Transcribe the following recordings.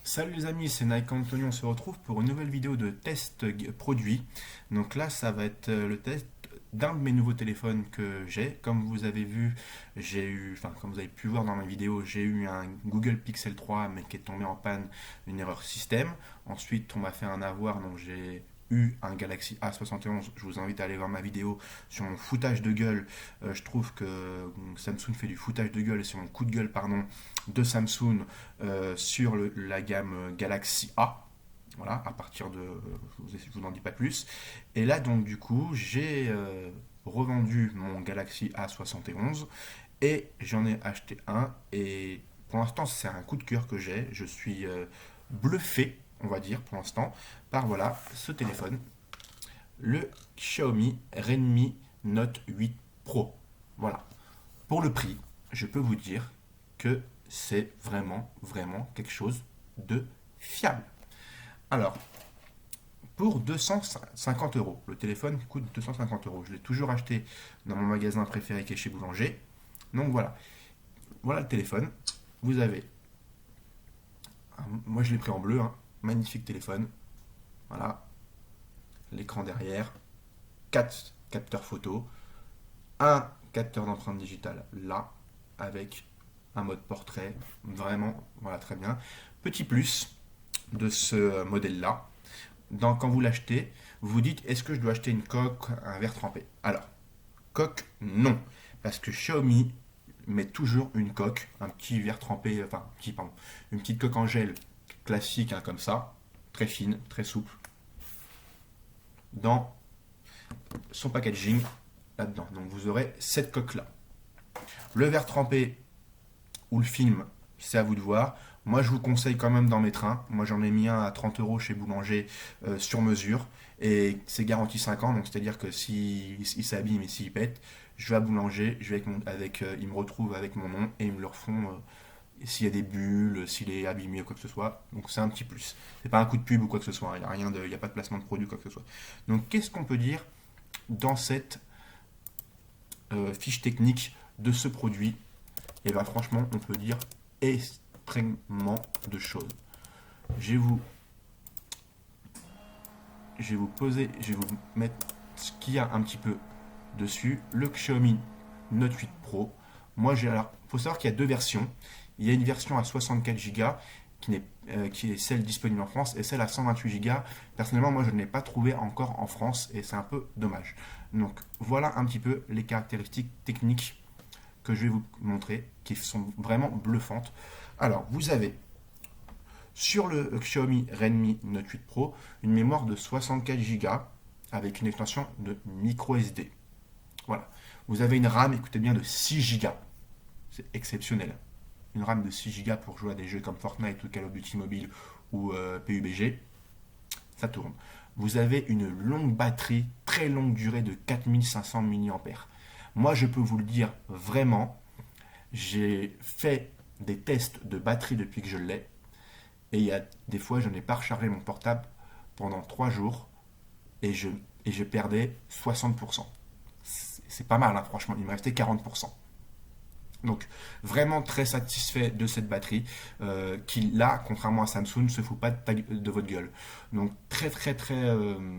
Salut les amis, c'est Nike Anthony, on se retrouve pour une nouvelle vidéo de test produit. Donc là, ça va être le test d'un de mes nouveaux téléphones que j'ai. Comme vous avez vu, comme vous avez pu voir dans ma vidéo, j'ai eu un Google Pixel 3 mais qui est tombé en panne, une erreur système. Ensuite, on m'a fait un avoir, donc j'ai eu un Galaxy A71. Je vous invite à aller voir ma vidéo sur mon foutage de gueule. Je trouve que Samsung fait du foutage de gueule et sur mon coup de gueule, pardon, de Samsung sur la gamme Galaxy A. Voilà, à partir de. Je vous en dis pas plus. Et là, donc, du coup, j'ai revendu mon Galaxy A71 et j'en ai acheté un. Et pour l'instant, c'est un coup de cœur que j'ai. Je suis bluffé, on va dire, pour l'instant, par voilà ce téléphone, le Xiaomi Redmi Note 8 Pro. Voilà. Pour le prix, je peux vous dire que c'est vraiment quelque chose de fiable. Alors, pour 250 euros, le téléphone coûte 250 euros. Je l'ai toujours acheté dans mon magasin préféré qui est chez Boulanger. Donc voilà, voilà le téléphone. Vous avez, moi je l'ai pris en bleu, hein, magnifique téléphone. Voilà, l'écran derrière, 4 capteurs photo, un capteur d'empreinte digitale là, avec un mode portrait, vraiment, voilà, très bien. Petit plus de ce modèle-là, quand vous l'achetez, vous vous dites, est-ce que je dois acheter une coque, un verre trempé? Alors, coque, non, parce que Xiaomi met toujours une coque, un petit verre trempé, enfin, pardon, une petite coque en gel classique, hein, comme ça, très fine, très souple, dans son packaging, là-dedans. Donc vous aurez cette coque-là. Le verre trempé ou le film, c'est à vous de voir. Moi, je vous conseille quand même d'en mettre un. Moi, j'en ai mis un à 30 euros chez Boulanger sur mesure. Et c'est garanti 5 ans. Donc, c'est-à-dire que s'il s'abîme et s'il pète, je vais à Boulanger, je vais ils me retrouvent avec mon nom et ils me le refont s'il y a des bulles, s'il est abîmé ou quoi que ce soit. Donc, c'est un petit plus. C'est pas un coup de pub ou quoi que ce soit. Il n'y a pas de placement de produit ou quoi que ce soit. Donc, qu'est-ce qu'on peut dire dans cette fiche technique de ce produit? Et bien, franchement, on peut dire extrêmement de choses. Je vais vous, je vais vous poser, je vais vous mettre ce qu'il y a un petit peu dessus. Le Xiaomi Note 8 Pro. Moi, faut savoir qu'il y a deux versions. Il y a une version à 64 Go qui est celle disponible en France et celle à 128 Go. Personnellement, moi, je ne l'ai pas trouvé encore en France et c'est un peu dommage. Donc, voilà un petit peu les caractéristiques techniques que je vais vous montrer, qui sont vraiment bluffantes. Alors, vous avez sur le Xiaomi Redmi Note 8 Pro une mémoire de 64 Go avec une extension de micro SD. Voilà. Vous avez une RAM, écoutez bien, de 6 Go. C'est exceptionnel. Une RAM de 6 Go pour jouer à des jeux comme Fortnite ou Call of Duty Mobile ou PUBG. Ça tourne. Vous avez une longue batterie, très longue durée de 4500 mAh. Moi, je peux vous le dire vraiment, j'ai fait des tests de batterie depuis que je l'ai. Et il y a des fois, je n'ai pas rechargé mon portable pendant 3 jours et je perdais 60%. C'est pas mal, hein, franchement. Il me restait 40%. Donc, vraiment très satisfait de cette batterie qui, là, contrairement à Samsung, ne se fout pas de votre gueule. Donc,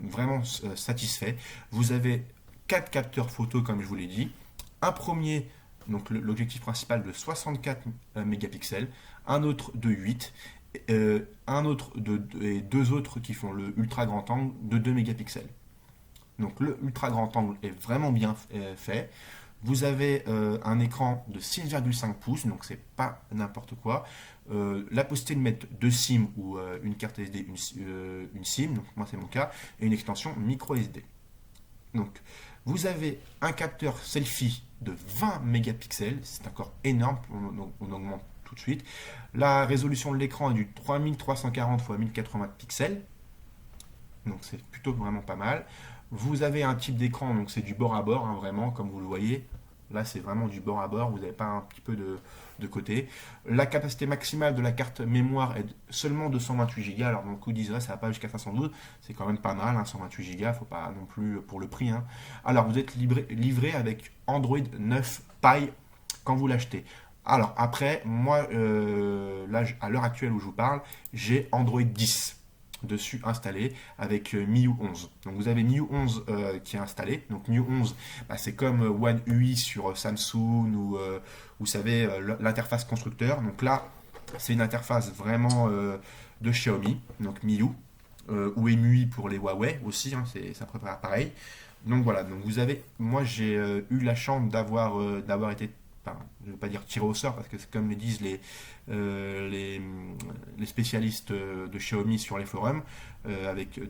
vraiment satisfait. Vous avez 4 capteurs photo, comme je vous l'ai dit. Un premier, donc l'objectif principal de 64 mégapixels, un autre de 8, et deux autres qui font le ultra grand angle de 2 mégapixels. Donc le ultra grand angle est vraiment bien fait. Vous avez un écran de 6,5 pouces, donc c'est pas n'importe quoi. La possibilité de mettre deux SIM ou une carte SD, une SIM, donc moi c'est mon cas, et une extension micro SD. Donc vous avez un capteur selfie de 20 mégapixels, c'est encore énorme, on augmente tout de suite. La résolution de l'écran est du 3340 x 1080 pixels, donc c'est plutôt vraiment pas mal. Vous avez un type d'écran, donc c'est du bord à bord, hein, vraiment, comme vous le voyez. Là, c'est vraiment du bord à bord, vous n'avez pas un petit peu de côté. La capacité maximale de la carte mémoire est seulement de 128 Go. Alors, beaucoup diraient ça va pas jusqu'à 512, c'est quand même pas mal, hein, 128 Go, faut pas non plus pour le prix. Hein. Alors, vous êtes livré avec Android 9 Pie quand vous l'achetez. Alors après, moi, là, à l'heure actuelle où je vous parle, j'ai Android 10 dessus installé avec MIUI 11. Donc vous avez MIUI 11 qui est installé. Donc MIUI 11, bah, c'est comme One UI sur Samsung ou vous savez l'interface constructeur. Donc là, c'est une interface vraiment de Xiaomi, donc MIUI ou EMUI pour les Huawei aussi, hein, c'est à peu près pareil. Donc voilà, donc vous avez, moi j'ai eu la chance d'avoir été, enfin, je ne vais pas dire tiré au sort parce que c'est comme le disent euh, les, les spécialistes de Xiaomi sur les forums,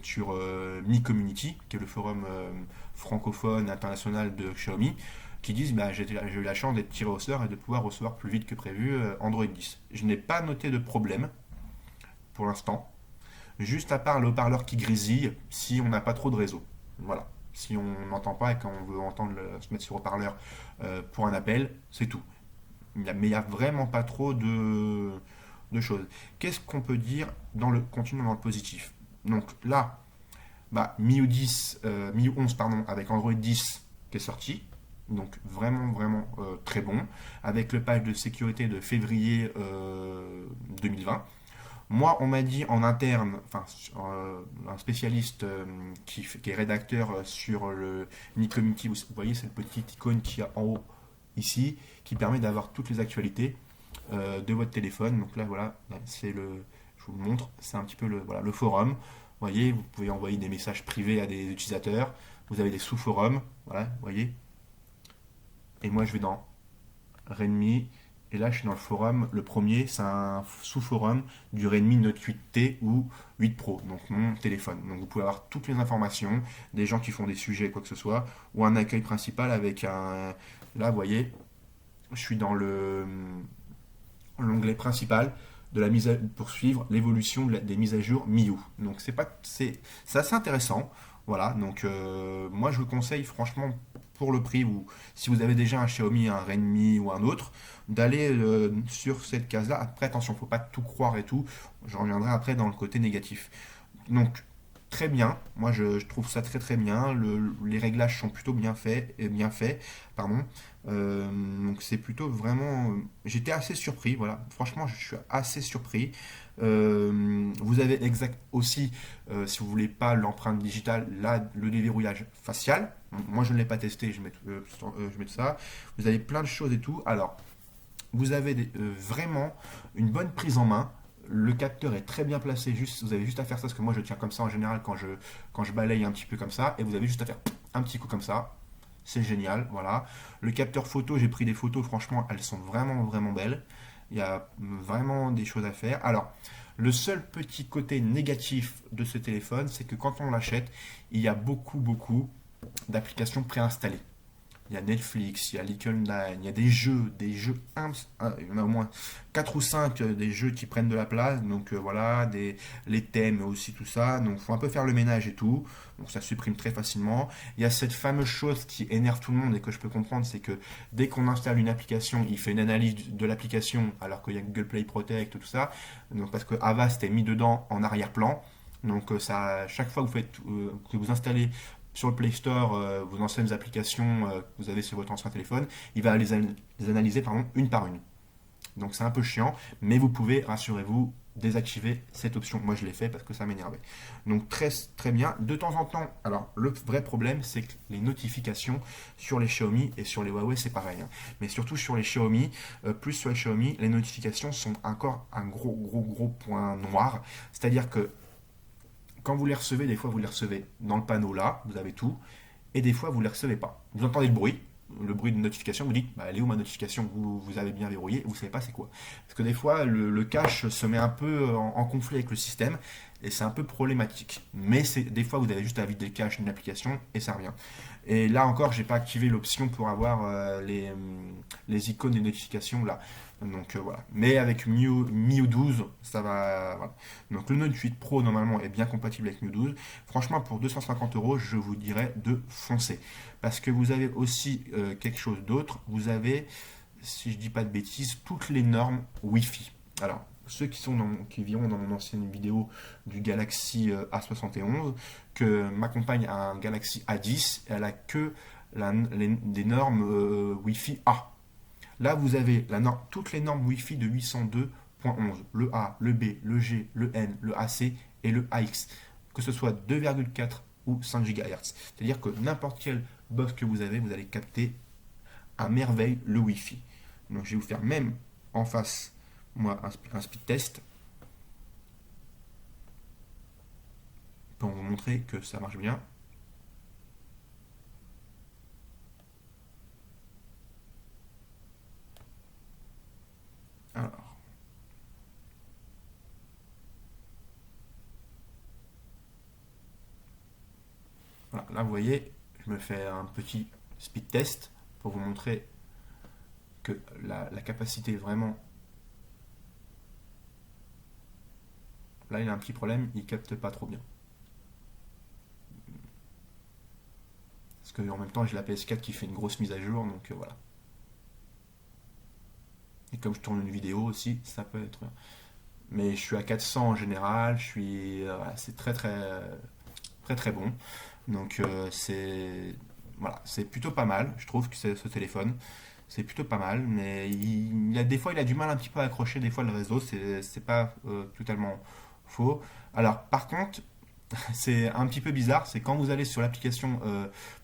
sur Mi Community, qui est le forum francophone international de Xiaomi, qui disent bah, j'ai eu la chance d'être tiré au sort et de pouvoir recevoir plus vite que prévu Android 10. Je n'ai pas noté de problème pour l'instant, juste à part le haut-parleur qui grésille si on n'a pas trop de réseau. Voilà. Si on n'entend pas et qu'on veut entendre se mettre sur haut-parleur pour un appel, c'est tout. Mais il n'y a vraiment pas trop de choses. Qu'est-ce qu'on peut dire continuons dans le positif. Donc là, bah, MIUI 10, MIUI 11 pardon, avec Android 10 qui est sorti. Donc vraiment vraiment très bon. Avec le patch de sécurité de février 2020. Moi, on m'a dit en interne, enfin, un spécialiste qui est rédacteur sur le Nicommunity, vous voyez, c'est le petit icône qu'il y a en haut ici, qui permet d'avoir toutes les actualités de votre téléphone. Donc là, voilà, je vous le montre, c'est un petit peu voilà, le forum. Vous voyez, vous pouvez envoyer des messages privés à des utilisateurs. Vous avez des sous-forums, voilà, vous voyez. Et moi, je vais dans Redmi. Et là, je suis dans le forum. Le premier, c'est un sous-forum du Redmi Note 8T ou 8 Pro, donc mon téléphone. Donc vous pouvez avoir toutes les informations, des gens qui font des sujets, quoi que ce soit, ou un accueil principal avec un. Là, vous voyez, je suis dans l'onglet principal de la pour suivre l'évolution des mises à jour MIUI. Donc c'est assez intéressant. Voilà, donc moi je vous conseille franchement pour le prix ou si vous avez déjà un Xiaomi, un Redmi ou un autre, d'aller sur cette case-là. Après attention, faut pas tout croire et tout. Je reviendrai après dans le côté négatif. Donc très bien, moi je trouve ça très très bien. Les réglages sont plutôt bien faits, pardon. Donc c'est plutôt vraiment. J'étais assez surpris, voilà. Franchement, je suis assez surpris. Vous avez aussi, si vous voulez pas l'empreinte digitale, là le déverrouillage facial. Moi je ne l'ai pas testé, je mets ça. Vous avez plein de choses et tout. Alors, vous avez vraiment une bonne prise en main. Le capteur est très bien placé, vous avez juste à faire ça, parce que moi je tiens comme ça en général quand je balaye un petit peu comme ça, et vous avez juste à faire un petit coup comme ça. C'est génial, voilà. Le capteur photo, j'ai pris des photos, franchement, elles sont vraiment, vraiment belles. Il y a vraiment des choses à faire. Alors, le seul petit côté négatif de ce téléphone, c'est que quand on l'achète, il y a beaucoup, beaucoup d'applications préinstallées. Il y a Netflix, il y a Little Nine, il y a des jeux, il y en a au moins 4 ou 5 des jeux qui prennent de la place, donc voilà, les thèmes aussi, tout ça, donc il faut un peu faire le ménage et tout, donc ça supprime très facilement. Il y a cette fameuse chose qui énerve tout le monde et que je peux comprendre, c'est que dès qu'on installe une application, il fait une analyse de l'application, alors qu'il y a Google Play Protect, tout ça, donc parce que Avast est mis dedans en arrière-plan, donc chaque fois que vous installez sur le Play Store vos anciennes applications que vous avez sur votre ancien téléphone, il va les analyser une par une. Donc c'est un peu chiant, mais vous pouvez, rassurez-vous, désactiver cette option. Moi je l'ai fait parce que ça m'énervait. Donc très très bien. De temps en temps, alors le vrai problème c'est que les notifications sur les Xiaomi et sur les Huawei c'est pareil. Hein. Mais surtout sur les Xiaomi, plus sur les Xiaomi, les notifications sont encore un gros point noir. C'est-à-dire que quand vous les recevez, des fois vous les recevez dans le panneau là, vous avez tout, et des fois vous ne les recevez pas. Vous entendez le bruit de notification, vous dites, bah, elle est où ma notification que vous avez bien verrouillée, vous ne savez pas c'est quoi. Parce que des fois, le cache se met un peu en conflit avec le système, et c'est un peu problématique. Mais des fois, vous avez juste à vider le cache d'une application, et ça revient. Et là encore, j'ai pas activé l'option pour avoir les icônes des notifications là. Donc voilà. Mais avec MIUI 12, ça va. Voilà. Donc le Note 8 Pro normalement est bien compatible avec MIUI 12. Franchement, pour 250 euros, je vous dirais de foncer. Parce que vous avez aussi quelque chose d'autre. Vous avez, si je dis pas de bêtises, toutes les normes Wi-Fi. Alors, ceux qui verront dans mon ancienne vidéo du Galaxy A71, que ma compagne a un Galaxy A10, elle a que des normes Wi-Fi A. Là, vous avez toutes les normes Wi-Fi de 802.11, le A, le B, le G, le N, le AC et le AX, que ce soit 2,4 ou 5 GHz. C'est-à-dire que n'importe quel box que vous avez, vous allez capter à merveille le Wi-Fi. Donc je vais vous faire même en face, moi, un speed test pour vous montrer que ça marche bien. Alors, voilà, là vous voyez, je me fais un petit speed test pour vous montrer que la capacité est vraiment... Là il a un petit problème, il capte pas trop bien. Parce que en même temps j'ai la PS4 qui fait une grosse mise à jour, donc voilà. Et comme je tourne une vidéo aussi, ça peut être... Mais je suis à 400 en général, voilà, c'est très bon. Donc voilà, c'est plutôt pas mal, je trouve que ce téléphone. C'est plutôt pas mal, mais des fois il a du mal un petit peu à accrocher des fois le réseau, c'est pas totalement faux. Alors par contre, c'est un petit peu bizarre, c'est quand vous allez sur l'application,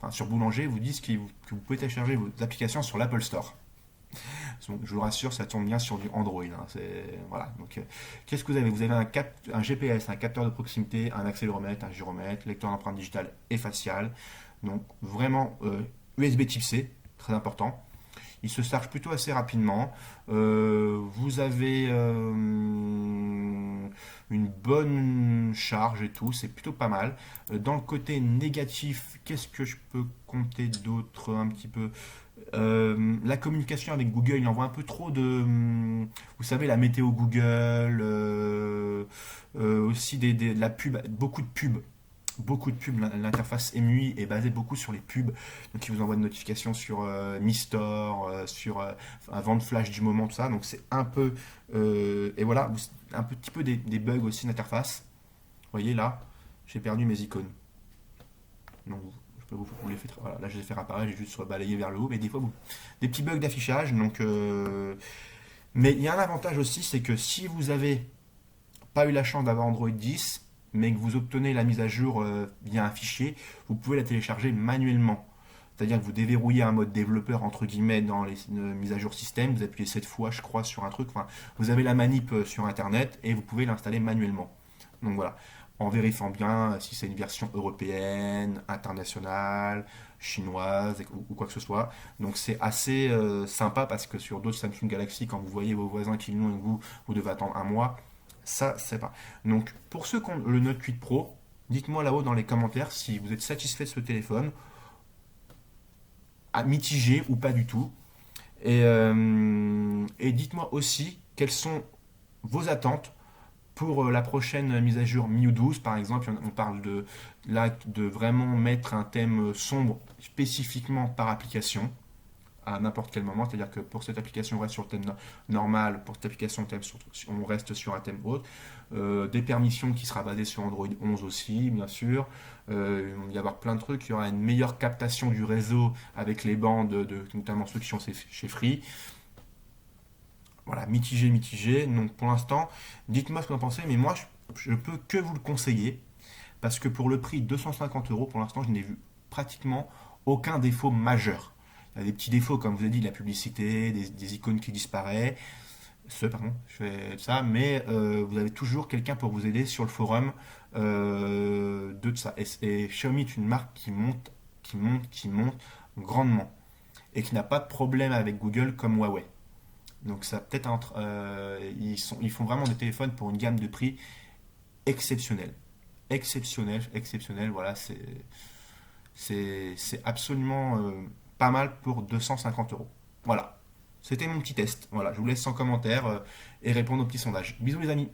sur Boulanger, vous disent que vous pouvez télécharger vos applications sur l'Apple Store. Donc, je vous rassure, ça tourne bien sur du Android. Hein, voilà. Donc, qu'est-ce que vous avez? Vous avez un GPS, un capteur de proximité, un accéléromètre, un gyromètre, lecteur d'empreinte digitale et faciale. Donc, vraiment, USB type C, très important. Il se charge plutôt assez rapidement. Vous avez une bonne charge et tout, c'est plutôt pas mal. Dans le côté négatif, qu'est-ce que je peux compter d'autre un petit peu? La communication avec Google, il envoie un peu trop vous savez, la météo Google, aussi de la pub, beaucoup de pubs. Beaucoup de pubs, l'interface MUI est basée beaucoup sur les pubs, donc il vous envoie des notifications sur Mi Store, sur un vente flash du moment, tout ça, donc c'est un peu, et voilà, un petit peu des bugs aussi d'interface. Vous voyez là, j'ai perdu mes icônes. Donc je peux vous les faire, voilà, là je les fais apparaître, j'ai juste balayé vers le haut, mais des fois des petits bugs d'affichage, donc mais il y a un avantage aussi, c'est que si vous avez pas eu la chance d'avoir Android 10, mais que vous obtenez la mise à jour via un fichier, vous pouvez la télécharger manuellement. C'est-à-dire que vous déverrouillez un mode développeur entre guillemets dans les mises à jour système, vous appuyez 7 fois je crois sur un truc, enfin, vous avez la manip sur internet et vous pouvez l'installer manuellement. Donc voilà, en vérifiant bien si c'est une version européenne, internationale, chinoise ou quoi que ce soit. Donc c'est assez sympa parce que sur d'autres Samsung Galaxy, quand vous voyez vos voisins qui l'ont et vous devez attendre un mois, ça c'est pas. Donc pour ceux qui ont le Note 8 Pro, dites-moi là-haut dans les commentaires si vous êtes satisfait de ce téléphone, à mitigé ou pas du tout. Et dites-moi aussi quelles sont vos attentes pour la prochaine mise à jour MIUI 12 par exemple. On parle de vraiment mettre un thème sombre spécifiquement par application à n'importe quel moment, c'est-à-dire que pour cette application on reste sur le thème normal, pour cette application on reste sur un thème autre, des permissions qui sera basées sur Android 11 aussi bien sûr, il va y avoir plein de trucs, il y aura une meilleure captation du réseau avec les bandes, notamment ceux qui sont chez Free. Voilà, mitigé, donc pour l'instant, dites-moi ce que vous en pensez, mais moi je peux que vous le conseiller, parce que pour le prix de 250 €, pour l'instant je n'ai vu pratiquement aucun défaut majeur. Il y a des petits défauts, comme je vous ai dit, la publicité, des icônes qui disparaissent. Pardon, je fais ça, mais vous avez toujours quelqu'un pour vous aider sur le forum de ça. Et Xiaomi est une marque qui monte grandement et qui n'a pas de problème avec Google comme Huawei. Donc ça peut-être ils font vraiment des téléphones pour une gamme de prix exceptionnelle, exceptionnelle. Voilà, c'est absolument pas mal pour 250 €. Voilà. C'était mon petit test. Voilà, je vous laisse sans commentaire et répondre au petit sondage. Bisous les amis.